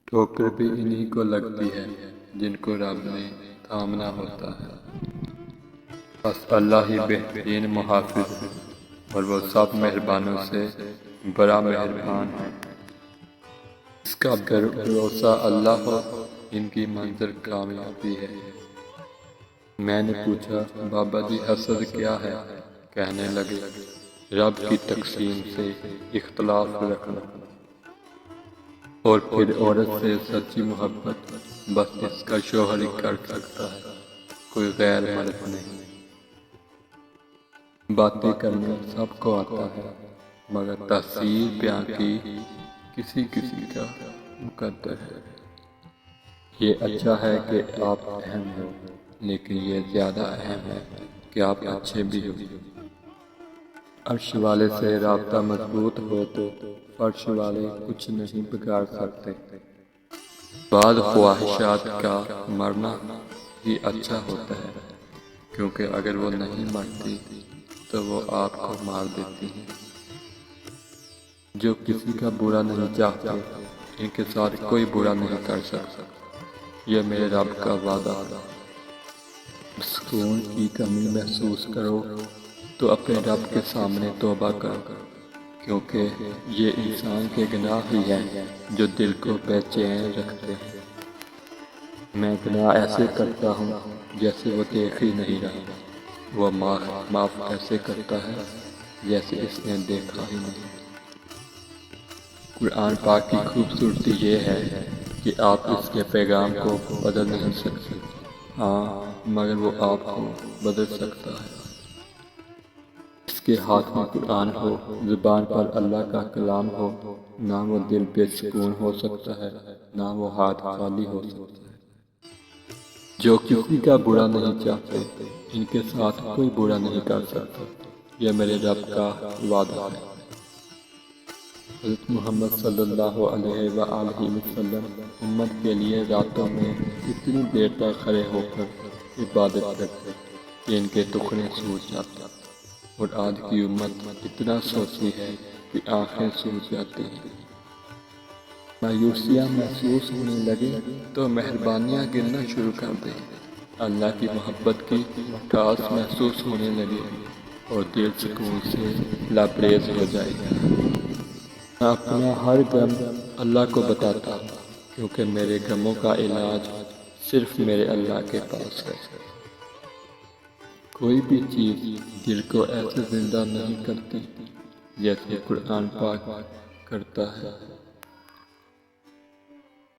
ٹھوکر بھی انہی کو لگتی ہے جن کو رب نے تھامنا ہوتا ہے۔ بس اللہ ہی بہترین محافظ ہے اور وہ سب مہربانوں سے بڑا مہربان ہے۔ اس کا بھروسہ اللہ ہو، ان کی منزل کامیابی ہے۔ میں نے پوچھا، بابا جی حسد کیا ہے؟ کہنے لگے، رب کی تقسیم سے اختلاف رکھنا، اور پھر عورت سے سچی محبت بس اس کا شوہر ہی کر سکتا ہے، کوئی غیر مرد نہیں۔ باتیں کرنا سب کو آتا ہے، مگر تاثیر بیان کی کسی کسی کا مقدر ہے۔ یہ اچھا ہے کہ آپ اہم ہو، لیکن یہ زیادہ اہم ہے کہ آپ اچھے بھی ہو۔ عرش والے سے رابطہ مضبوط ہو تو فرش والے کچھ نہیں بگاڑ سکتے۔ بعض خواہشات کا مرنا ہی اچھا ہوتا ہے، کیونکہ اگر وہ نہیں مرتی تو وہ آپ کو مار دیتی ہیں۔ جو کسی کا برا نہیں چاہتے، ان کے ساتھ کوئی برا نہیں کر سکتا، یہ میرے رب کا وعدہ ہے۔ سکون کی کمی محسوس کرو تو اپنے رب کے سامنے توبہ کرو، کیونکہ یہ انسان کے گناہ ہی ہیں جو دل کو بے چین رکھتے ہیں۔ میں گناہ ایسے کرتا ہوں جیسے وہ دیکھ ہی نہیں رہا، وہ معاف ایسے کرتا ہے جیسے اس نے دیکھا ہی نہیں۔ قرآن پاک کی خوبصورتی یہ ہے کہ آپ اس کے پیغام کو بدل نہیں سکتے، ہاں مگر وہ آپ کو بدل سکتا ہے۔ اس کے ہاتھ میں قرآن ہو، زبان پر اللہ کا کلام ہو، نہ وہ دل بے سکون ہو سکتا ہے، نہ وہ ہاتھ خالی ہو سکتا ہے۔ جو کسی کا برا نہیں چاہتے، ان کے ساتھ کوئی برا نہیں کر سکتا، یہ میرے رب کا وعدہ ہے۔ حضرت محمد صلی اللہ علیہ وآلہ وسلم امت کے لیے راتوں میں اتنی دیر تک کھڑے ہو کر عبادت کرتے کہ ان کے ٹخنے سوج جاتے، اور آج کی امت اتنا سوتی ہے کہ آنکھیں سوج جاتی ہیں۔ مایوسیاں محسوس ہونے لگے تو مہربانیاں گرنا شروع کر دیں۔ اللہ کی محبت کی مٹھاس محسوس ہونے لگے اور دل سکون سے لبریز ہو جائے گا۔ میں اپنا ہر غم اللہ کو بتاتا ہوں، کیونکہ میرے غموں کا علاج صرف میرے اللہ کے پاس ہے۔ کوئی بھی چیز دل کو ایسے زندہ نہیں کرتی جیسے قرآن پاک کرتا ہے۔